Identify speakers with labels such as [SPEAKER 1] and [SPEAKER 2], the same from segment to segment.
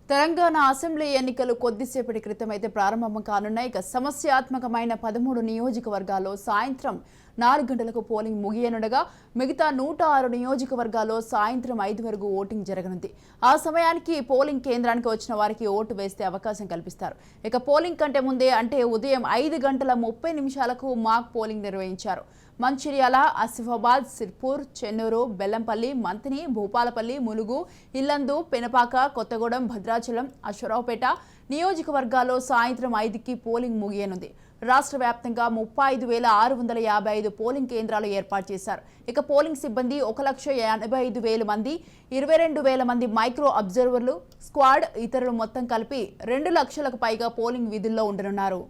[SPEAKER 1] Telangana assembly ఎన్నికలు కొద్దిసేపటి క్రితం అయితే ప్రారంభం కానున్నాయి. ఇక సమస్యాత్మకమైన 13 నియోజకవర్గాల్లో సాయంత్రం 4 గంటలకు పోలింగ్ ముగియనుండగా మిగతా 106 నియోజకవర్గాల్లో సాయంత్రం 5 వరకు ఓటింగ్ జరగనుంది. ఆ సమయానికి పోలింగ్ కేంద్రానికి వచ్చిన వారికి ఓటు వేస్తే అవకాశం కల్పిస్తారు. ఇక పోలింగ్ కంటే ముందే అంటే ఉదయం 5:30 మాక్ పోలింగ్ నిర్వహించారు. మంచిర్యాల, ఆసిఫాబాద్, సిర్పూర్, చెన్నూరు, బెల్లంపల్లి, మంతిని, భూపాలపల్లి, ములుగు, ఇల్లందు, పెనపాక, కొత్తగూడెం, భద్రాచలం, అశ్వరావుపేట నియోజకవర్గాల్లో సాయంత్రం 5కి పోలింగ్ ముగియనుంది. రాష్ట్ర వ్యాప్తంగా 35,655 పోలింగ్ కేంద్రాలు ఏర్పాటు చేశారు. ఇక పోలింగ్ సిబ్బంది 1,85,000 మంది, 22,000 మంది మైక్రో అబ్జర్వర్లు, స్క్వాడ్, ఇతరులు మొత్తం కలిపి 2 లక్షలకు పైగా పోలింగ్ విధుల్లో ఉండనున్నారు.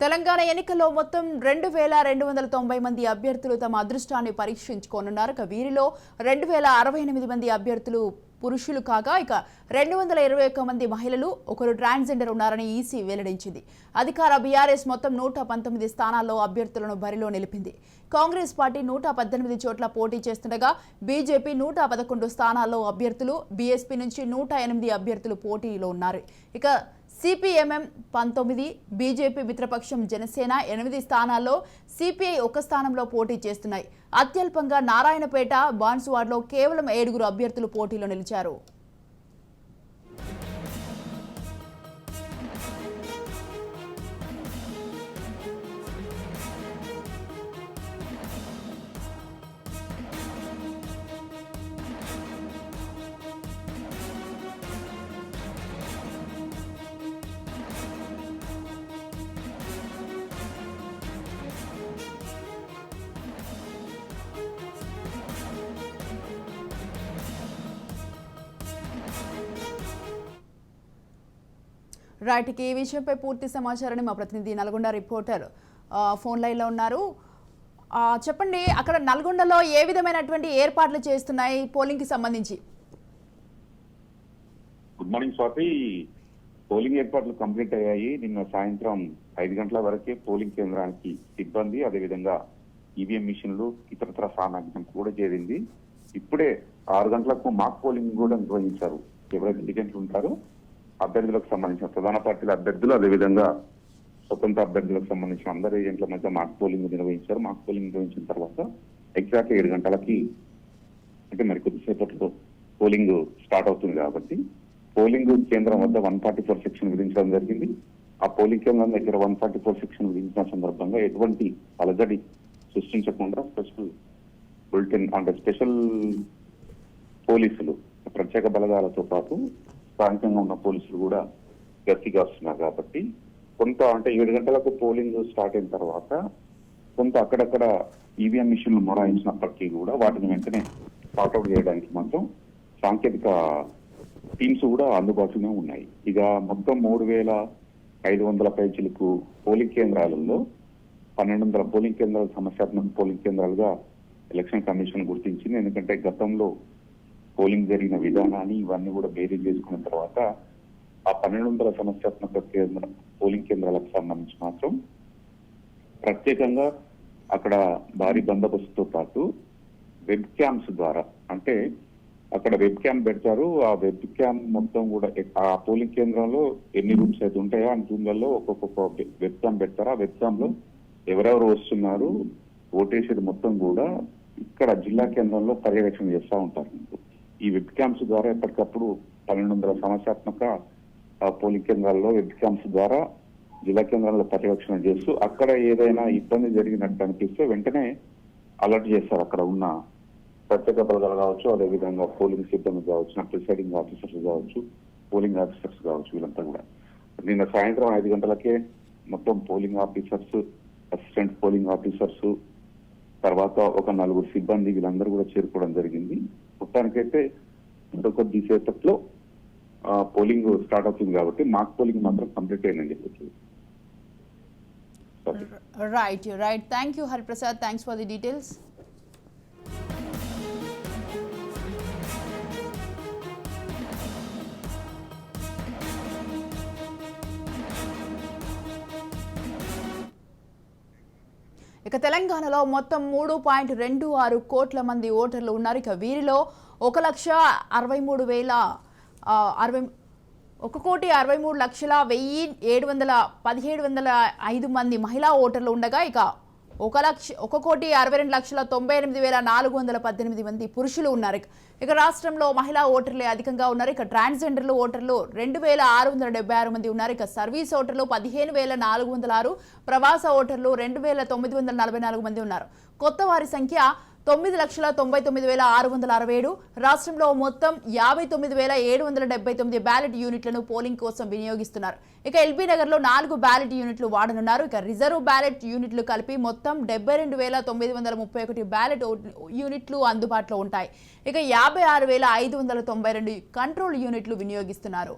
[SPEAKER 1] తెలంగాణ ఎన్నికల్లో మొత్తం 2,290 మంది అభ్యర్థులు తమ అదృష్టాన్ని పరీక్షించుకోనున్నారు. వీరిలో 2,068 మంది అభ్యర్థులు పురుషులు కాగా ఇక 221 మంది మహిళలు, ఒకరు ట్రాన్స్జెండర్ ఉన్నారని ఈసీ వెల్లడించింది. అధికార బీఆర్ఎస్ మొత్తం 119 స్థానాల్లో అభ్యర్థులను బరిలో నిలిపింది. కాంగ్రెస్ పార్టీ 118 చోట్ల పోటీ చేస్తుండగా బీజేపీ 111 స్థానాల్లో అభ్యర్థులు, బీఎస్పీ నుంచి 108 అభ్యర్థులు పోటీలో ఉన్నారు. ఇక సిపిఎంఎం 19, బీజేపీ మిత్రపక్షం జనసేన 8 స్థానాల్లో, సిపిఐ 1 స్థానంలో పోటీ చేస్తున్నాయి. అత్యల్పంగా నారాయణపేట, బాన్సువాడలో కేవలం 7 అభ్యర్థులు పోటీలో నిలిచారు. రైట్, ఈ విషయంపై పూర్తి సమాచారాన్ని మా ప్రతినిధి నల్గొండ రిపోర్టర్ ఫోన్ లైన్లో ఉన్నారు. చెప్పండి, అక్కడ నల్గొండలో ఏ విధమైనటువంటి ఏర్పాట్లు చేస్తున్నాయి పోలింగ్ కి సంబంధించి?
[SPEAKER 2] Good morning Swathi. పోలింగ్ ఏర్పాట్లు కంప్లీట్ అయ్యాయి. నిన్న సాయంత్రం 5 గంటల వరకే పోలింగ్ కేంద్రానికి సిబ్బంది, అదేవిధంగా ఈవీఎం మిషన్లు, ఇతరత్ర సామగ్రి కూడా చేరింది. ఇప్పుడే 6 గంటలకు మాక్ పోలింగ్ కూడా నిర్వహించారు. ఎవరైతే టికెట్లు ఉంటారో అభ్యర్థులకు సంబంధించిన ప్రధాన పార్టీల అభ్యర్థులు, అదేవిధంగా స్వతంత్ర అభ్యర్థులకు సంబంధించిన అందరు ఏజెంట్ల మధ్య మాక్ పోలింగ్ నిర్వహించారు. మాక్ పోలింగ్ నిర్వహించిన తర్వాత ఎగ్జాక్ట్ 7 గంటలకి అంటే మరి కొద్దిసేపట్లో పోలింగ్ స్టార్ట్ అవుతుంది. కాబట్టి పోలింగ్ కేంద్రం వద్ద 144 సెక్షన్ విధించడం జరిగింది. ఆ పోలింగ్ కేంద్రం దగ్గర 144 సెక్షన్ విధించిన సందర్భంగా ఎటువంటి అలజడి సృష్టించకుండా స్పెషల్ బులెటిన్ అంటే స్పెషల్ పోలీసులు, ప్రత్యేక బలగాలతో పాటు స్థానికంగా ఉన్న పోలీసులు కూడా గట్టిగా వస్తున్నారు. కాబట్టి కొంత అంటే 7 గంటలకు పోలింగ్ స్టార్ట్ అయిన తర్వాత కొంత అక్కడక్కడ ఈవీఎం మిషన్లు మొరాయించినప్పటికీ కూడా వాటిని వెంటనే పార్ట్అవుట్ చేయడానికి మాత్రం సాంకేతిక టీమ్స్ కూడా అందుబాటులోనే ఉన్నాయి. ఇక మొత్తం 3,500 పైచిలకు పోలింగ్ కేంద్రాలలో 1,200 పోలింగ్ కేంద్రాలు సమస్యాత్మక పోలింగ్ కేంద్రాలుగా ఎలక్షన్ కమిషన్ గుర్తించింది. ఎందుకంటే గతంలో పోలింగ్ జరిగిన విధానాన్ని ఇవన్నీ కూడా బేరీజ్ చేసుకున్న తర్వాత ఆ 1,200 సమస్యాత్మక పోలింగ్ కేంద్రాలకు సంబంధించి మాత్రం ప్రత్యేకంగా అక్కడ భారీ బందోబస్తుతో పాటు వెబ్ క్యామ్స్ ద్వారా, అంటే అక్కడ వెబ్ క్యామ్ పెడతారు. ఆ వెబ్ క్యామ్ మొత్తం కూడా ఆ పోలింగ్ కేంద్రంలో ఎన్ని రూమ్స్ అయితే ఉంటాయో అన్ని రూమ్లలో ఒక్కొక్క వెబ్ క్యామ్ పెడతారు. ఆ వెబ్ క్యామ్ లో ఎవరెవరు వస్తున్నారు, ఓటేసేది మొత్తం కూడా ఇక్కడ జిల్లా కేంద్రంలో పర్యవేక్షణ చేస్తూ ఉంటారు. ఈ వెబ్ క్యాంప్స్ ద్వారా ఎప్పటికప్పుడు 1,200 సమస్యాత్మక పోలింగ్ కేంద్రాల్లో వెబ్ క్యాంప్స్ ద్వారా జిల్లా కేంద్రంలో పర్యవేక్షణ చేస్తూ అక్కడ ఏదైనా ఇబ్బంది జరిగినట్టు అనిపిస్తే వెంటనే అలర్ట్ చేస్తారు. అక్కడ ఉన్న ప్రత్యేక బలగాలు కావచ్చు, అదేవిధంగా పోలింగ్ సిబ్బంది కావచ్చు, ప్రిసైడింగ్ ఆఫీసర్స్ కావచ్చు, పోలింగ్ ఆఫీసర్స్ కావచ్చు, వీళ్ళంతా కూడా నిన్న సాయంత్రం 5 గంటలకే మొత్తం polling officers, assistant polling officers, తర్వాత ఒక 4 సిబ్బంది వీళ్ళందరూ కూడా చేరుకోవడం జరిగింది. మొత్తానికైతే కొద్దిసేపట్లో పోలింగ్ స్టార్ట్ అవుతుంది కాబట్టి మాక్ పోలింగ్ మాత్రం కంప్లీట్ అయిందని చెప్పొచ్చు.
[SPEAKER 1] Right thank you Hariprasad, thanks for the details. ఇక తెలంగాణలో మొత్తం 3.26 కోట్ల మంది ఓటర్లు ఉన్నారు. ఇక వీరిలో 1,63,1,17,17,5 మంది మహిళా ఓటర్లు ఉండగా ఇక 1,62,98,418 మంది పురుషులు ఉన్నారు. ఇక రాష్ట్రంలో మహిళా ఓటర్లే అధికంగా ఉన్నారు. ఇక ట్రాన్స్జెండర్లు ఓటర్లు 2,676 మంది ఉన్నారు. ఇక సర్వీస్ ఓటర్లు 15,406, ప్రవాస ఓటర్లు 2,944 మంది ఉన్నారు. కొత్త వారి సంఖ్య 9,99,667. రాష్ట్రంలో మొత్తం 59,779 బ్యాలెట్ యూనిట్లను పోలింగ్ కోసం వినియోగిస్తున్నారు. ఇక ఎల్బీ నగర్ లో 4 బ్యాలెట్ యూనిట్లు వాడనున్నారు. ఇక రిజర్వ్ బ్యాలెట్ యూనిట్లు కలిపి మొత్తం 72,931 బ్యాలెట్ యూనిట్లు అందుబాటులో ఉంటాయి. ఇక 56,592 కంట్రోల్ యూనిట్లు వినియోగిస్తున్నారు.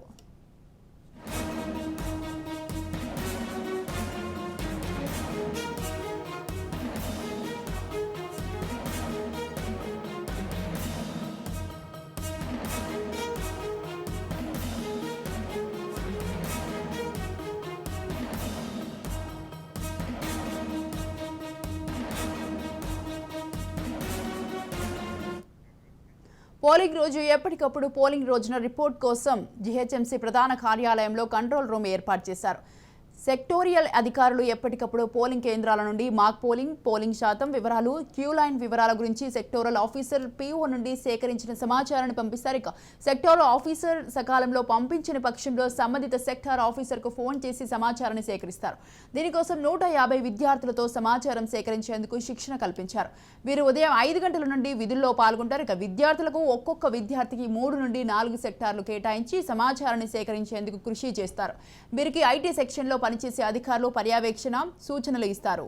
[SPEAKER 1] పోలింగ్ రోజు ఎప్పటికప్పుడు పోలింగ్ రోజున రిపోర్ట్ కోసం జీహెచ్ఎంసీ ప్రధాన కార్యాలయంలో కంట్రోల్ రూమ్ ఏర్పాటు చేశారు. సెక్టోరియల్ అధికారులు ఎప్పటికప్పుడు పోలింగ్ కేంద్రాల నుండి మాక్ పోలింగ్ శాతం వివరాలు, క్యూ లైన్ వివరాల గురించి సెక్టోరల్ ఆఫీసర్ పీఓ నుండి సేకరించిన సమాచారాన్ని పంపిస్తారు. ఇక సెక్టోరల్ ఆఫీసర్ సకాలంలో పంపించిన పక్షంలో సంబంధిత సెక్టార్ ఆఫీసర్కు ఫోన్ చేసి సమాచారాన్ని సేకరిస్తారు. దీనికోసం 150 విద్యార్థులతో సమాచారం సేకరించేందుకు శిక్షణ కల్పించారు. వీరు ఉదయం 5 గంటల నుండి విధుల్లో పాల్గొంటారు. ఇక విద్యార్థులకు ఒక్కొక్క విద్యార్థికి 3 నుండి 4 సెక్టార్లు కేటాయించి సమాచారాన్ని సేకరించేందుకు కృషి చేస్తారు. వీరికి ఐటీ సెక్షన్లో పనిచేసే అధికారులు పర్యవేక్షణ సూచనలు ఇస్తారు.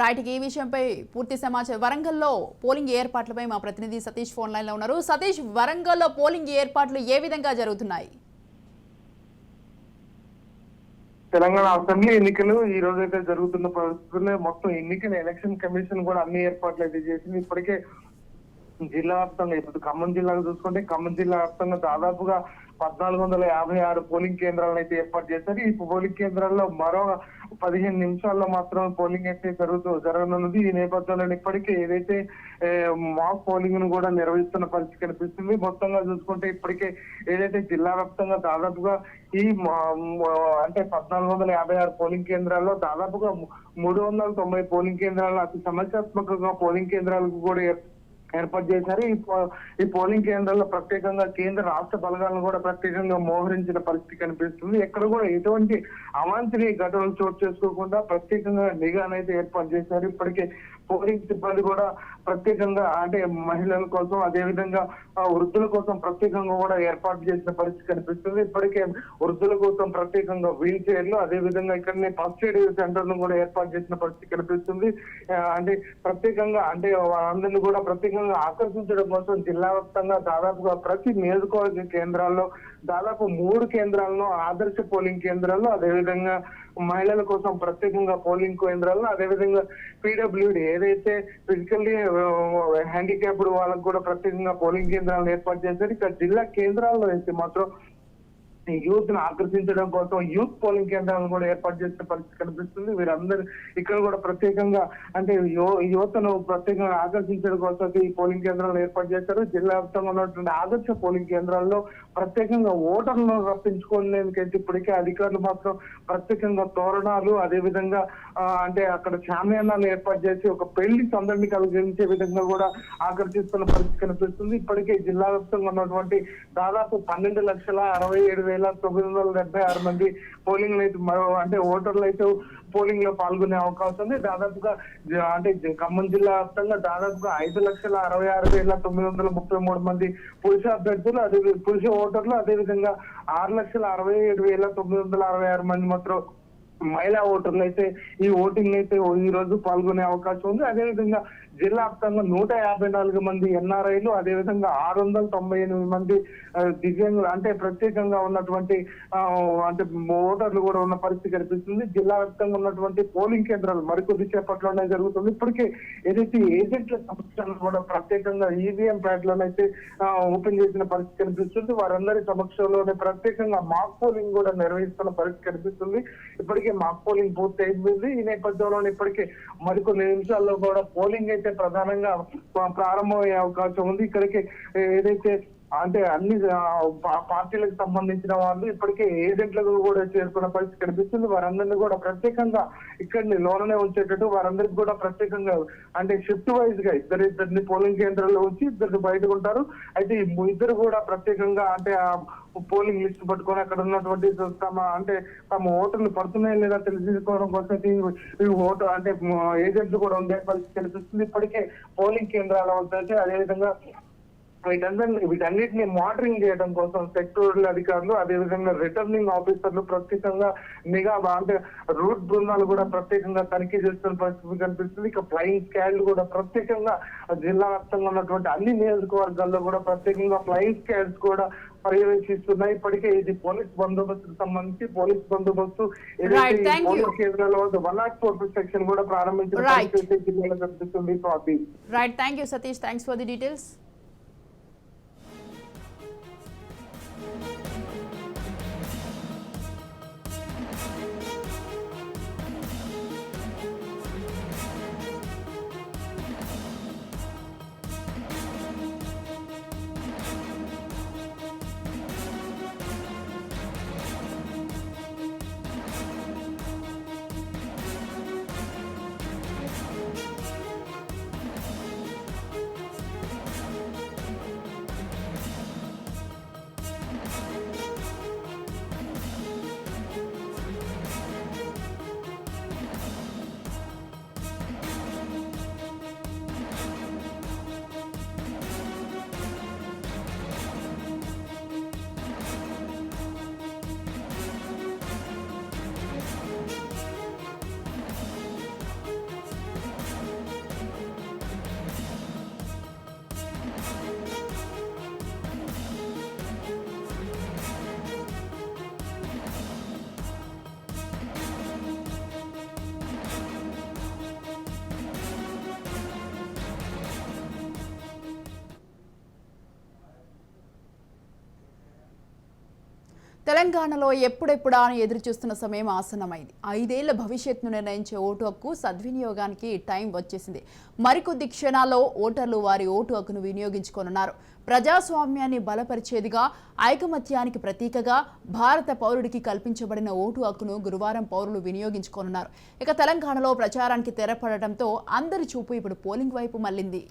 [SPEAKER 1] రైట్, ఈ విషయంపై పూర్తి సమాచారం వరంగల్లో పోలింగ్ ఏర్పాట్లపై మా ప్రతినిధి సతీష్ ఫోన్ లైన్ లో ఉన్నారు. సతీష్, వరంగల్లో పోలింగ్ ఏర్పాట్లు ఏ విధంగా జరుగుతున్నాయి?
[SPEAKER 3] తెలంగాణ అసెంబ్లీ ఎన్నికలు ఈ రోజు అయితే జరుగుతున్న పరిస్థితుల్లో మొత్తం ఎన్నికల ఎలక్షన్ కమిషన్ కూడా అన్ని ఏర్పాట్లు అయితే చేసింది. ఇప్పటికే జిల్లా వ్యాప్తంగా ఇప్పుడు ఖమ్మం జిల్లాకు చూసుకుంటే ఖమ్మం జిల్లా వ్యాప్తంగా దాదాపుగా 1,456 పోలింగ్ కేంద్రాలను అయితే ఏర్పాటు చేశారు. ఈ పోలింగ్ కేంద్రాల్లో మరో 15 నిమిషాల్లో మాత్రం పోలింగ్ అయితే జరగనున్నది. ఈ నేపథ్యంలో ఇప్పటికే ఏదైతే మాక్ పోలింగ్ ను కూడా నిర్వహిస్తున్న పరిస్థితి కనిపిస్తుంది. మొత్తంగా చూసుకుంటే ఇప్పటికే ఏదైతే జిల్లా వ్యాప్తంగా దాదాపుగా ఈ అంటే 1,456 పోలింగ్ కేంద్రాల్లో దాదాపుగా 390 పోలింగ్ కేంద్రాలు అతి సమస్యాత్మకంగా పోలింగ్ కేంద్రాలకు కూడా ఏర్పాటు చేశారు. ఈ పోలింగ్ కేంద్రాల్లో ప్రత్యేకంగా కేంద్ర రాష్ట్ర బలగాలను కూడా ప్రత్యేకంగా మోహరించిన పరిస్థితి కనిపిస్తుంది. ఎక్కడ కూడా ఎటువంటి అవాంఛనీయ ఘటనలు చోటు చేసుకోకుండా ప్రత్యేకంగా నిఘానైతే ఏర్పాటు చేశారు. ఇప్పటికే పోలింగ్ సిబ్బంది కూడా ప్రత్యేకంగా అంటే మహిళల కోసం అదేవిధంగా వృద్ధుల కోసం ప్రత్యేకంగా కూడా ఏర్పాటు చేసిన పరిస్థితి కనిపిస్తుంది. ఇప్పటికే వృద్ధుల కోసం ప్రత్యేకంగా వీల్ చైర్లు అదేవిధంగా ఇక్కడ ఫస్ట్ ఎయిడ్ సెంటర్ ను కూడా ఏర్పాటు చేసిన పరిస్థితి కనిపిస్తుంది. అంటే ప్రత్యేకంగా అంటే వాళ్ళందరినీ కూడా ప్రత్యేకంగా ఆకర్షించడం కోసం జిల్లా వ్యాప్తంగా దాదాపుగా ప్రతి నియోజకవర్గ కేంద్రాల్లో దాదాపు 3 కేంద్రాలను ఆదర్శ పోలింగ్ కేంద్రాల్లో అదేవిధంగా మహిళల కోసం ప్రత్యేకంగా పోలింగ్ కేంద్రాలను అదేవిధంగా పీడబ్ల్యూడి ఏదైతే ఫిజికల్లీ హ్యాండిక్యాప్డ్ వాళ్ళకు కూడా ప్రత్యేకంగా పోలింగ్ కేంద్రాలను ఏర్పాటు చేశారు. ఇక్కడ జిల్లా కేంద్రాల్లో అయితే మాత్రం యూత్ ను ఆకర్షించడం కోసం యూత్ పోలింగ్ కేంద్రాలను కూడా ఏర్పాటు చేసిన పరిస్థితి కనిపిస్తుంది. వీరందరూ ఇక్కడ కూడా ప్రత్యేకంగా అంటే యువతను ప్రత్యేకంగా ఆకర్షించడం కోసం ఈ పోలింగ్ కేంద్రాలను ఏర్పాటు చేశారు. జిల్లా వ్యాప్తంగా ఉన్నటువంటి ఆదర్శ పోలింగ్ కేంద్రాల్లో ప్రత్యేకంగా ఓటర్లను రప్పించుకునేందుకైతే ఇప్పటికే అధికారులు మాత్రం ప్రత్యేకంగా తోరణాలు అదేవిధంగా అంటే అక్కడ శామ్యానాలు ఏర్పాటు చేసి ఒక పెళ్లి సందడిని కలిగించే విధంగా కూడా ఆకర్షిస్తున్న పరిస్థితి కనిపిస్తుంది. ఇప్పటికే జిల్లా వ్యాప్తంగా ఉన్నటువంటి దాదాపు 12,67,976 మంది పోలింగ్ అయితే అంటే ఓటర్లు అయితే పోలింగ్ లో పాల్గొనే అవకాశం ఉంది. దాదాపుగా అంటే ఖమ్మం జిల్లా వ్యాప్తంగా దాదాపుగా 5,66,933 మంది పురుష అభ్యర్థులు అదే పురుష ఓటర్లు అదేవిధంగా 6,67,966 మంది మాత్రం మహిళా ఓటర్లు అయితే ఈ ఓటింగ్ అయితే ఈ రోజు పాల్గొనే అవకాశం ఉంది. అదేవిధంగా జిల్లా వ్యాప్తంగా 154 మంది ఎన్ఆర్ఐలు, అదేవిధంగా 698 మంది దివ్యాంగులు అంటే ప్రత్యేకంగా ఉన్నటువంటి అంటే ఓటర్లు కూడా ఉన్న పరిస్థితి కనిపిస్తుంది. జిల్లా వ్యాప్తంగా ఉన్నటువంటి పోలింగ్ కేంద్రాలు మరికొద్ది సేపట్లోనే జరుగుతుంది. ఇప్పటికే ఏదైతే ఏజెంట్ల సమక్షంలో కూడా ప్రత్యేకంగా ఈవీఎం ప్యాడ్లనైతే ఓపెన్ చేసిన పరిస్థితి కనిపిస్తుంది. వారందరి సమక్షంలోనే ప్రత్యేకంగా మాక్ పోలింగ్ కూడా నిర్వహిస్తున్న పరిస్థితి కనిపిస్తుంది. ఇప్పటికే మాక్ పోలింగ్ పూర్తి అయిపోయింది. ఈ నేపథ్యంలో ఇప్పటికే మరికొన్ని నిమిషాల్లో కూడా పోలింగ్ అయితే ప్రధానంగా ప్రారంభమయ్యే అవకాశం ఉంది. ఇక్కడికి ఏదైతే అంటే అన్ని పార్టీలకు సంబంధించిన వాళ్ళు ఇప్పటికే ఏజెంట్లకు కూడా చేరుకున్న పరిస్థితి కనిపిస్తుంది. వారందరినీ కూడా ప్రత్యేకంగా ఇక్కడిని లోననే ఉంచేటట్టు వారందరికి కూడా ప్రత్యేకంగా అంటే షిఫ్ట్ వైజ్ గా ఇద్దరిని పోలింగ్ కేంద్రాల్లో ఉంచి ఇద్దరు బయటకు ఉంటారు. అయితే ఈ ఇద్దరు కూడా ప్రత్యేకంగా అంటే పోలింగ్ లిస్ట్ పట్టుకొని అక్కడ ఉన్నటువంటి తమ ఓటర్లు పడుతున్నాయో లేదా తెలుసుకోవడం కోసం ఈ ఓటర్ అంటే ఏజెంట్లు కూడా ఉండే పరిస్థితి కనిపిస్తుంది. ఇప్పటికే పోలింగ్ కేంద్రాల వద్ద అదేవిధంగా వీటన్నిటిని మానిటరింగ్ చేయడం కోసం సెక్టోరల్ అధికారులు, అదేవిధంగా రిటర్నింగ్ ఆఫీసర్లు ప్రత్యేకంగా నిఘా అంటే రూట్ బృందాలు కూడా ప్రత్యేకంగా తనిఖీ చేస్తున్న పరిస్థితి కనిపిస్తుంది. ఇక ఫ్లయింగ్ స్క్వాడ్లు కూడా ప్రత్యేకంగా జిల్లా వ్యాప్తంగా ఉన్నటువంటి అన్ని నియోజకవర్గాల్లో కూడా ప్రత్యేకంగా ఫ్లయింగ్ స్క్వాడ్స్ కూడా పర్యవేక్షిస్తున్నాయి. ఇప్పటికే ఇది పోలీస్ బందోబస్తుకు సంబంధించి పోలీస్ బందోబస్తు పోలీస్ కేంద్రాల వద్ద 104 సెక్షన్ కూడా ప్రారంభించిన పరిస్థితి జిల్లాలో కనిపిస్తుంది.
[SPEAKER 1] Right, thank you Satish, thanks for the details. తెలంగాణలో ఎప్పుడెప్పుడా అని ఎదురు చూస్తున్న సమయం ఆసన్నమైంది. 5 ఏళ్ల భవిష్యత్తును నిర్ణయించే ఓటు హక్కు సద్వినియోగానికి టైం వచ్చేసింది. మరికొద్ది క్షణాల్లో ఓటర్లు వారి ఓటు హక్కును వినియోగించుకోనున్నారు. ప్రజాస్వామ్యాన్ని బలపరిచేదిగా, ఐకమత్యానికి ప్రతీకగా భారత పౌరుడికి కల్పించబడిన ఓటు హక్కును గురువారం పౌరులు వినియోగించుకోనున్నారు. ఇక తెలంగాణలో ప్రచారానికి తెరపడటంతో అందరి చూపు ఇప్పుడు పోలింగ్ వైపు మళ్లింది.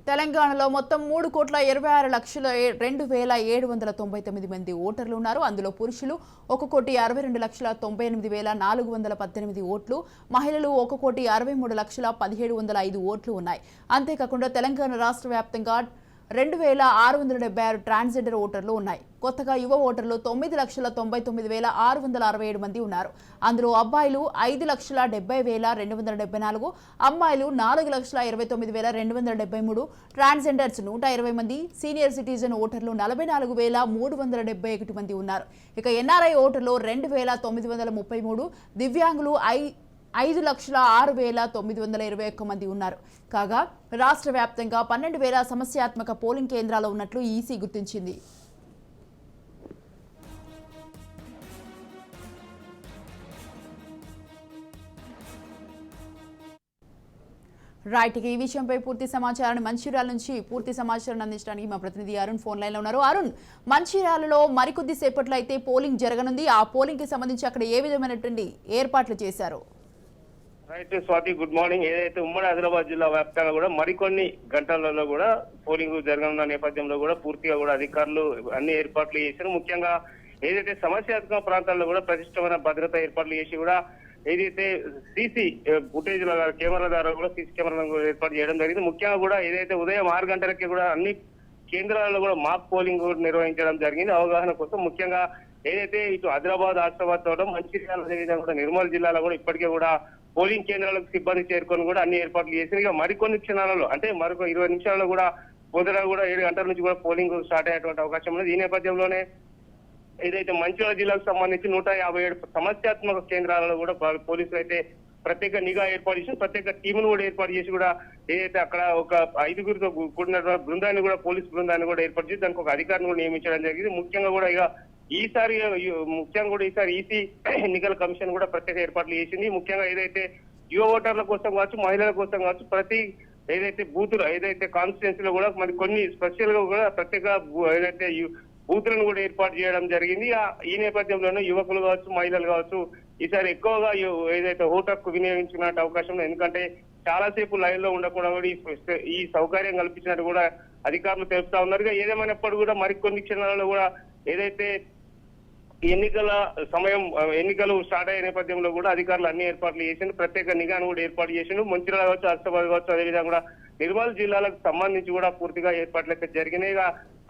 [SPEAKER 1] తెలంగాణలో మొత్తం 3,26,2,799 మంది ఓటర్లు ఉన్నారు. అందులో పురుషులు 1,62,98,418 ఓట్లు, మహిళలు 1,63,17,505 ఓట్లు ఉన్నాయి. అంతేకాకుండా తెలంగాణ రాష్ట్ర వ్యాప్తంగా 2,676 ట్రాన్స్జెండర్ ఓటర్లు ఉన్నాయి. కొత్తగా యువ ఓటర్లు 9,99,667 మంది ఉన్నారు. అందులో అబ్బాయిలు 5,70,274, అమ్మాయిలు 4,29,273, ట్రాన్స్జెండర్స్ 120 మంది, సీనియర్ సిటిజన్ ఓటర్లు 44,371 మంది ఉన్నారు. ఇక ఎన్ఆర్ఐ ఓటర్లు 2,933, దివ్యాంగులు 5,06,921 మంది ఉన్నారు. కాగా రాష్ట్ర వ్యాప్తంగా 12,000 సమస్యాత్మక పోలింగ్ కేంద్రాలు ఉన్నట్లు ఈసీ గుర్తించింది. రైట్, ఈ విషయంపై పూర్తి సమాచారాన్ని మంచిర్యాల నుంచి పూర్తి సమాచారాన్ని అందించడానికి మా ప్రతినిధి అరుణ్ ఫోన్ లైన్ లో ఉన్నారు. అరుణ్, మంచిర్యాలలో మరికొద్ది సేపట్లో అయితే పోలింగ్ జరగనుంది. ఆ పోలింగ్ కి సంబంధించి అక్కడ ఏ విధమైనటువంటి ఏర్పాట్లు చేశారు?
[SPEAKER 4] Right Swathi, good morning. ఏదైతే ఉమ్మడి ఆదిలాబాద్ జిల్లా వ్యాప్తంగా కూడా మరికొన్ని గంటలలో కూడా పోలింగ్ జరగనున్న నేపథ్యంలో కూడా పూర్తిగా కూడా అధికారులు అన్ని ఏర్పాట్లు చేశారు. ముఖ్యంగా ఏదైతే సమస్యాత్మక ప్రాంతాల్లో కూడా ప్రతిష్టమైన భద్రత ఏర్పాట్లు చేసి కూడా ఏదైతే సీసీ ఫుటేజ్ కెమెరా ద్వారా కూడా సీసీ కెమెరాలను కూడా ఏర్పాటు చేయడం జరిగింది. ముఖ్యంగా కూడా ఏదైతే ఉదయం 6 గంటలకి కూడా అన్ని కేంద్రాలలో కూడా మాక్ పోలింగ్ నిర్వహించడం జరిగింది అవగాహన కోసం. ముఖ్యంగా ఏదైతే ఇటు ఆదిలాబాద్, ఆసిఫాబాద్ తోట, మంచిర్యాల అదేవిధంగా కూడా నిర్మల్ జిల్లాలో కూడా ఇప్పటికే కూడా పోలింగ్ కేంద్రాలకు సిబ్బంది చేరుకొని కూడా అన్ని ఏర్పాట్లు చేసింది. ఇక మరికొన్ని క్షణాలలో అంటే మరొక 20 నిమిషాలలో కూడా పొద్దున కూడా 7 గంటల నుంచి కూడా పోలింగ్ స్టార్ట్ అయ్యేటువంటి అవకాశం ఉన్నది. ఈ నేపథ్యంలోనే ఏదైతే మంచిర్యాల జిల్లాకు సంబంధించి 157 సమస్యాత్మక కేంద్రాలలో కూడా పోలీసులు అయితే ప్రత్యేక నిఘా ఏర్పాటు చేసి ప్రత్యేక టీమును కూడా ఏర్పాటు చేసి కూడా ఏదైతే అక్కడ ఒక 5గురితో కూడిన బృందాన్ని కూడా పోలీస్ బృందాన్ని కూడా ఏర్పాటు చేసి దానికి ఒక అధికారిని కూడా నియమించడం జరిగింది. ముఖ్యంగా కూడా ఇక ఈసారి ఈసీ ఎన్నికల కమిషన్ కూడా ప్రత్యేక ఏర్పాట్లు చేసింది. ముఖ్యంగా ఏదైతే యువ ఓటర్ల కోసం కావచ్చు, మహిళల కోసం కావచ్చు, ప్రతి ఏదైతే బూతులు ఏదైతే కాన్స్టిట్యున్సీలో కూడా మరి కొన్ని స్పెషల్ గా కూడా ప్రత్యేక ఏదైతే బూతులను కూడా ఏర్పాటు చేయడం జరిగింది. ఈ నేపథ్యంలోనే యువకులు కావచ్చు, మహిళలు కావచ్చు ఈసారి ఎక్కువగా ఏదైతే ఓటు హక్కు వినియోగించుకునే అవకాశం ఉంది. ఎందుకంటే చాలాసేపు లైన్ లో ఉండకుండా కూడా ఈ సౌకర్యం కల్పించినట్టు కూడా అధికారులు తెలుపుతా ఉన్నారు. ఏదేమైనప్పుడు కూడా మరికొన్ని క్షణాలలో కూడా ఏదైతే ఎన్నికల సమయం ఎన్నికలు స్టార్ట్ అయ్యే నేపథ్యంలో కూడా అధికారులు అన్ని ఏర్పాట్లు చేసిండు. ప్రత్యేక నిఘాను కూడా ఏర్పాటు చేసిండు. మంచిర్యాల కావచ్చు, ఆసిఫాబాద్ కావచ్చు, అదేవిధంగా కూడా నిర్మల్ జిల్లాలకు సంబంధించి కూడా పూర్తిగా ఏర్పాట్లు అయితే జరిగినాయి.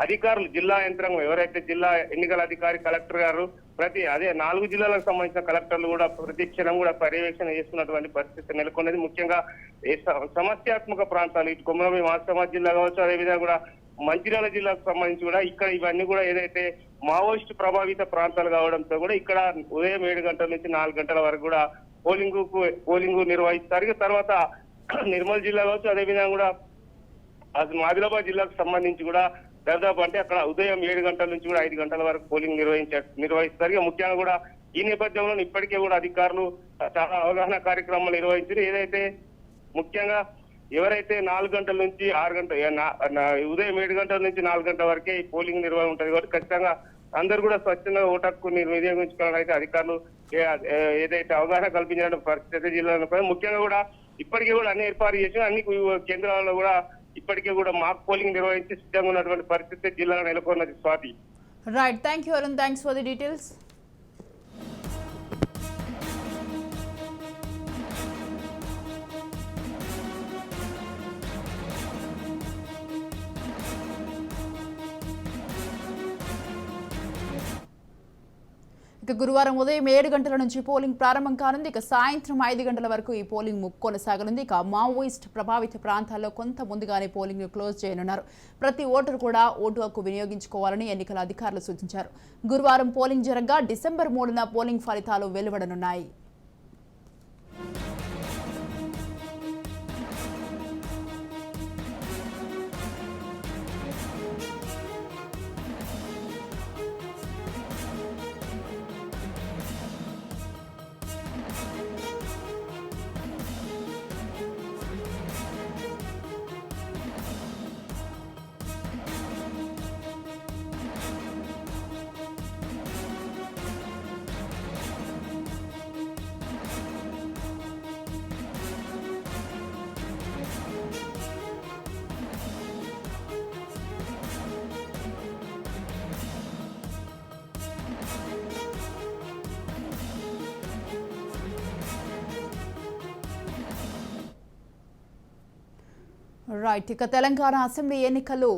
[SPEAKER 4] అధికారులు జిల్లా యంత్రాంగం ఎవరైతే జిల్లా ఎన్నికల అధికారి కలెక్టర్ గారు అదే 4 జిల్లాలకు సంబంధించిన కలెక్టర్లు కూడా ప్రతి క్షణం కూడా పర్యవేక్షణ చేస్తున్నటువంటి పరిస్థితి నెలకొన్నది. ముఖ్యంగా సమస్యాత్మక ప్రాంతాలు ఇటు కొమరంభీం ఆసిఫాబాద్ జిల్లా కావచ్చు, అదేవిధంగా కూడా మంచిర్యాల జిల్లాకు సంబంధించి కూడా ఇక్కడ ఇవన్నీ కూడా ఏదైతే మావోయిస్ట్ ప్రభావిత ప్రాంతాలు కావడంతో కూడా ఇక్కడ ఉదయం 7 గంటల నుంచి 4 గంటల వరకు కూడా పోలింగ్ నిర్వహిస్తారు. తర్వాత నిర్మల్ జిల్లా కావచ్చు, అదేవిధంగా కూడా ఆదిలాబాద్ జిల్లాకు సంబంధించి కూడా దాదాపు అంటే అక్కడ ఉదయం 7 గంటల నుంచి కూడా 5 గంటల వరకు పోలింగ్ నిర్వహిస్తారు. ముఖ్యంగా కూడా ఈ నేపథ్యంలో ఇప్పటికే కూడా అధికారులు చాలా అవగాహన కార్యక్రమాలు నిర్వహించారు. ఏదైతే ముఖ్యంగా ఎవరైతే 4 గంటల నుంచి 6 గంటల ఉదయం 7 గంటల నుంచి 4 గంటల వరకే పోలింగ్ నిర్వహణ ఉంటుంది కాబట్టి ఖచ్చితంగా అందరూ కూడా స్వచ్ఛంగా ఓటు హక్కుని వినియోగించుకోవడానికి అయితే అధికారులు ఏదైతే అవగాహన కల్పించిన పరిస్థితి జిల్లాలో ముఖ్యంగా కూడా ఇప్పటికే కూడా అన్ని ఏర్పాటు చేసి అన్ని కేంద్రాలలో కూడా ఇప్పటికే కూడా మాక్ పోలింగ్ నిర్వహించి సిద్ధంగా ఉన్నటువంటి పరిస్థితి జిల్లాలో నెలకొన్నది. Swathi.
[SPEAKER 1] Right, thank you Arun, thanks for the details. ఇక గురువారం ఉదయం 7 గంటల నుంచి పోలింగ్ ప్రారంభం కానుంది. ఇక సాయంత్రం 5 గంటల వరకు ఈ పోలింగ్ కొనసాగనుంది. ఇక మావోయిస్ట్ ప్రభావిత ప్రాంతాల్లో కొంత ముందుగానే పోలింగ్ క్లోజ్ చేయనున్నారు. ప్రతి ఓటరు కూడా ఓటు హక్కు వినియోగించుకోవాలని ఎన్నికల అధికారులు సూచించారు. గురువారం పోలింగ్ జరగగా డిసెంబర్ 3న పోలింగ్ ఫలితాలు వెలువడనున్నాయి. రైట్, ఇక తెలంగాణ అసెంబ్లీ ఎన్నికలు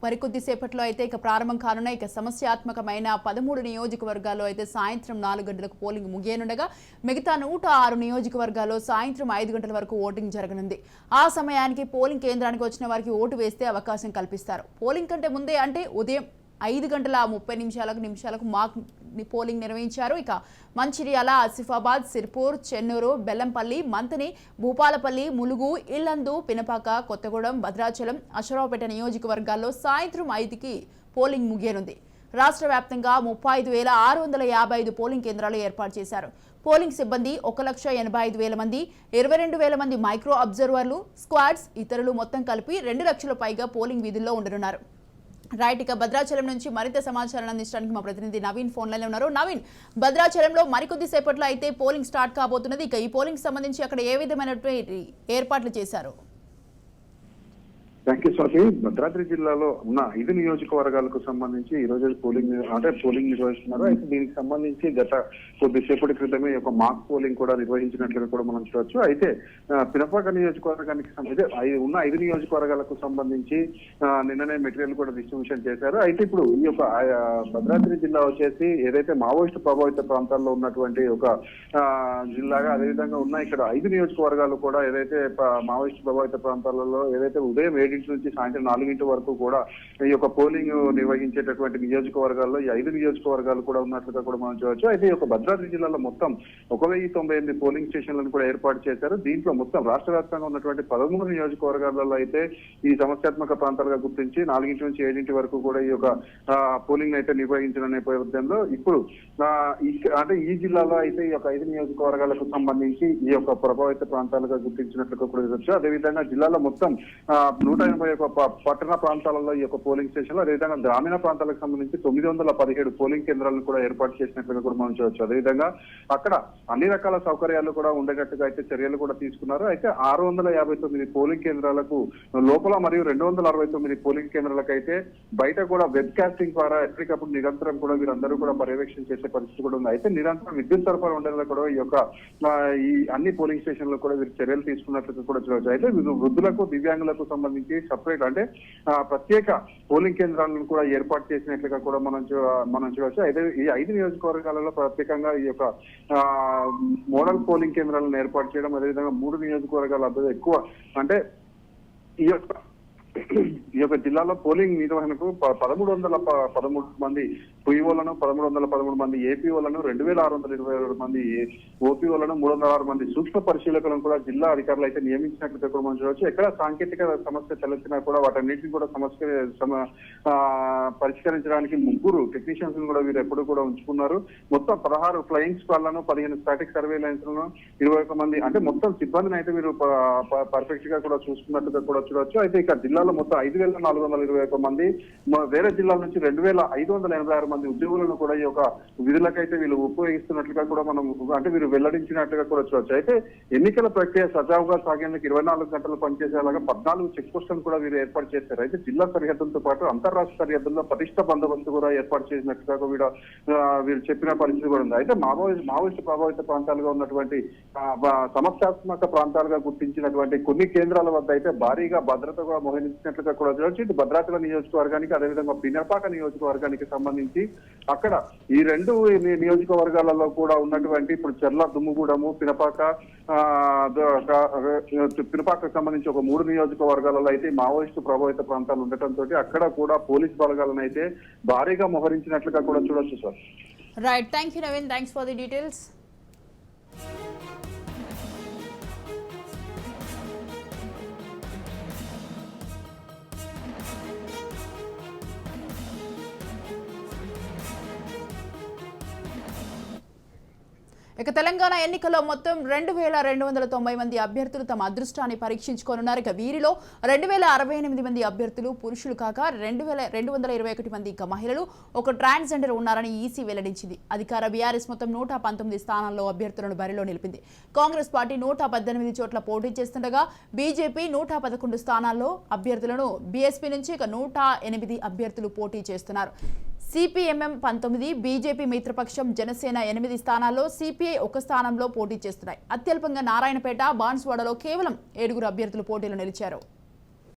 [SPEAKER 1] మరికొద్దిసేపట్లో అయితే ఇక ప్రారంభం కానున్నాయి. ఇక సమస్యాత్మకమైన 13 నియోజకవర్గాల్లో అయితే సాయంత్రం 4 గంటలకు పోలింగ్ ముగియనుండగా మిగతా 106 నియోజకవర్గాల్లో సాయంత్రం 5 గంటల వరకు ఓటింగ్ జరగనుంది. ఆ సమయానికి పోలింగ్ కేంద్రానికి వచ్చిన వారికి ఓటు వేస్తే అవకాశం కల్పిస్తారు. పోలింగ్ కంటే ముందే అంటే ఉదయం 5:30 నిమిషాలకు మాక్ పోలింగ్ నిర్వహించారు. ఇక మంచిర్యాల, ఆసిఫాబాద్, సిర్పూర్, చెన్నూరు, బెల్లంపల్లి, మంతని, భూపాలపల్లి, ములుగు, ఇల్లందు, పినపాక, కొత్తగూడెం, భద్రాచలం, అశ్వరావుపేట నియోజకవర్గాల్లో సాయంత్రం 5కి పోలింగ్ ముగియనుంది. రాష్ట్ర వ్యాప్తంగా 35,655 పోలింగ్ కేంద్రాలు ఏర్పాటు చేశారు. పోలింగ్ సిబ్బంది 1,85,000 మంది, 22,000 మంది మైక్రో అబ్జర్వర్లు, స్క్వాడ్స్, ఇతరులు మొత్తం కలిపి 2 లక్షల పైగా పోలింగ్ విధుల్లో ఉండనున్నారు. రైట్, ఇక భద్రాచలం నుంచి మరింత సమాచారం అందించడానికి మా ప్రతినిధి నవీన్ ఫోన్ లైన్లో ఉన్నారు. నవీన్, భద్రాచలంలో మరికొద్ది సేపట్లో అయితే పోలింగ్ స్టార్ట్ కాబోతున్నది. ఇక ఈ పోలింగ్ సంబంధించి అక్కడ ఏ విధమైనటువంటి ఏర్పాట్లు చేశారు?
[SPEAKER 5] Thank you Swathi. భద్రాద్రి జిల్లాలో ఉన్న 5 నియోజకవర్గాలకు సంబంధించి ఈ రోజు పోలింగ్ నిర్వహిస్తున్నారు. అయితే దీనికి సంబంధించి గత కొద్దిసేపటి క్రితమే ఒక మాక్ పోలింగ్ కూడా నిర్వహించినట్లుగా కూడా మనం చూడొచ్చు. అయితే పినపాక నియోజకవర్గానికి ఉన్న 5 నియోజకవర్గాలకు సంబంధించి నిన్ననే మెటీరియల్ కూడా డిస్ట్రిబ్యూషన్ చేశారు. అయితే ఇప్పుడు ఈ యొక్క భద్రాద్రి జిల్లా వచ్చేసి ఏదైతే మావోయిస్టు ప్రభావిత ప్రాంతాల్లో ఉన్నటువంటి ఒక జిల్లాగా, అదేవిధంగా ఉన్న ఇక్కడ 5 నియోజకవర్గాలు కూడా ఏదైతే మావోయిస్టు ప్రభావిత ప్రాంతాలలో ఏదైతే ఉదయం 7 నుంచి సాయంత్రం 4 వరకు కూడా ఈ యొక్క పోలింగ్ నిర్వహించేటటువంటి నియోజకవర్గాల్లో ఈ 5 నియోజకవర్గాలు కూడా ఉన్నట్లుగా కూడా మనం చూడవచ్చు. అయితే ఈ యొక్క భద్రాద్రి జిల్లాలో మొత్తం 1098 పోలింగ్ స్టేషన్లను కూడా ఏర్పాటు చేశారు. దీంట్లో మొత్తం రాష్ట్ర వ్యాప్తంగా ఉన్నటువంటి 13 నియోజకవర్గాలలో అయితే ఈ సమస్యాత్మక ప్రాంతాలుగా గుర్తించి 4 నుంచి 7 వరకు కూడా ఈ యొక్క పోలింగ్ అయితే నిర్వహించిన నేపథ్యంలో ఇప్పుడు అంటే ఈ జిల్లాలో అయితే ఈ యొక్క 5 నియోజకవర్గాలకు సంబంధించి ఈ యొక్క ప్రభావిత ప్రాంతాలుగా గుర్తించినట్లుగా కూడా చూడవచ్చు. అదేవిధంగా జిల్లాలో మొత్తం 181 పట్టణ ప్రాంతాలలో ఈ యొక్క పోలింగ్ స్టేషన్లు, అదేవిధంగా గ్రామీణ ప్రాంతాలకు సంబంధించి 917 పోలింగ్ కేంద్రాలను కూడా ఏర్పాటు చేసినట్లుగా కూడా మనం చూడవచ్చు. అదేవిధంగా అక్కడ అన్ని రకాల సౌకర్యాలు కూడా ఉండేటట్టుగా అయితే చర్యలు కూడా తీసుకున్నారు. అయితే 659 పోలింగ్ కేంద్రాలకు లోపల మరియు 269 పోలింగ్ కేంద్రాలకు అయితే బయట కూడా వెబ్ కాస్టింగ్ ద్వారా ఎప్పటికప్పుడు నిరంతరం కూడా వీరందరూ కూడా పర్యవేక్షణ చేసే పరిస్థితి కూడా ఉంది. అయితే నిరంతరం విద్యుత్ సరఫరా ఉండేలా కూడా ఈ యొక్క ఈ అన్ని పోలింగ్ స్టేషన్లు కూడా వీరు చర్యలు తీసుకున్నట్లుగా కూడా చూడవచ్చు. అయితే వృద్ధులకు, దివ్యాంగులకు సంబంధించి సపరేట్ అంటే ప్రత్యేక పోలింగ్ కేంద్రాలను కూడా ఏర్పాటు చేసినట్లుగా కూడా మనం చూడవచ్చు. అయితే ఈ 5 నియోజకవర్గాలలో ప్రత్యేకంగా ఈ యొక్క మోడల్ పోలింగ్ కేంద్రాలను ఏర్పాటు చేయడం, అదేవిధంగా 3 నియోజకవర్గాల ఎక్కువ అంటే ఈ యొక్క జిల్లాలో పోలింగ్ నిర్వహణకు 1313 మంది పిఓలను, 1313 మంది ఏపీఓలను, 2622 మంది ఓపీఓలను, 306 మంది సూక్ష్మ పరిశీలకులను కూడా జిల్లా అధికారులు అయితే నియమించినట్లుగా కూడా మనం చూడవచ్చు. ఎక్కడ సాంకేతిక సమస్య తలెత్తినా కూడా వాటన్నిటిని కూడా పరిష్కరించడానికి 3 టెక్నీషియన్స్ కూడా వీరు ఎప్పుడు కూడా ఉంచుకున్నారు. మొత్తం 16 ఫ్లయింగ్ స్క్వాడ్లను, 15 స్టాటిక్ సర్వేలెన్స్ లను, 21 మంది అంటే మొత్తం సిబ్బందిని అయితే వీరు పర్ఫెక్ట్ గా కూడా చూసుకున్నట్టుగా కూడా చూడవచ్చు. అయితే ఇక్కడ జిల్లాలో మొత్తం 5421 మంది, వేరే జిల్లాల నుంచి 2586 మంది ఉద్యోగులను కూడా ఈ యొక్క విధులకైతే వీళ్ళు ఉపయోగిస్తున్నట్లుగా కూడా మనం అంటే వీరు వెల్లడించినట్టుగా కూడా చూడవచ్చు. అయితే ఎన్నికల ప్రక్రియ సజావుగా సాగేందుకు 24 గంటలు పనిచేసేలాగా 14 చెక్ పోస్టులను కూడా వీరు ఏర్పాటు చేశారు. అయితే జిల్లా సరిహద్దులతో పాటు అంతర్రాష్ట్ర సరిహద్దుల్లో పటిష్ట బందోబస్తు కూడా ఏర్పాటు చేసినట్టుగా వీరు చెప్పిన పరిస్థితి కూడా ఉంది. అయితే మావోయిస్టు ప్రభావిత ప్రాంతాలుగా ఉన్నటువంటి సమస్యాత్మక ప్రాంతాలుగా గుర్తించినటువంటి కొన్ని కేంద్రాల వద్ద అయితే భారీగా భద్రత కూడా మోహరించినట్లుగా కూడా చూడవచ్చు. ఇటు భద్రాచలం నియోజకవర్గానికి, అదేవిధంగా పినపాక నియోజకవర్గానికి సంబంధించి అక్కడ ఈ 2 నియోజకవర్గాలలో కూడా ఉన్నటువంటి ఇప్పుడు చెర్ల, దుమ్ముగూడము, పినపాకకు సంబంధించి ఒక 3 నియోజకవర్గాలలో అయితే మావోయిస్టు ప్రభావిత ప్రాంతాలు ఉండటంతో అక్కడ కూడా పోలీస్ బలగాలను అయితే భారీగా మోహరించినట్లుగా కూడా చూడొచ్చు sir.
[SPEAKER 1] Right, thank you Naveen, thanks for the details. ఇక తెలంగాణ ఎన్నికల్లో మొత్తం 2290 మంది అభ్యర్థులు తమ అదృష్టాన్ని పరీక్షించుకోనున్నారు. ఇక వీరిలో 2068 మంది అభ్యర్థులు పురుషులు కాగా 2221 మంది ఇక మహిళలు, ఒక ట్రాన్స్జెండర్ ఉన్నారని ఈసీ వెల్లడించింది. అధికార బీఆర్ఎస్ మొత్తం 119 స్థానాల్లో అభ్యర్థులను బరిలో నిలిపింది. కాంగ్రెస్ పార్టీ 118 చోట్ల పోటీ చేస్తుండగా బీజేపీ 111 స్థానాల్లో అభ్యర్థులను, బీఎస్పీ నుంచి ఇక 108 అభ్యర్థులు పోటీ చేస్తున్నారు. సిపిఎంఎం 19, బీజేపీ మిత్రపక్షం జనసేన 8 స్థానాల్లో, సిపిఐ 1 స్థానంలో పోటీ చేస్తున్నాయి. అత్యల్పంగా నారాయణపేట, బాన్స్వాడలో కేవలం 7 అభ్యర్థులు పోటీలో నిలిచారు.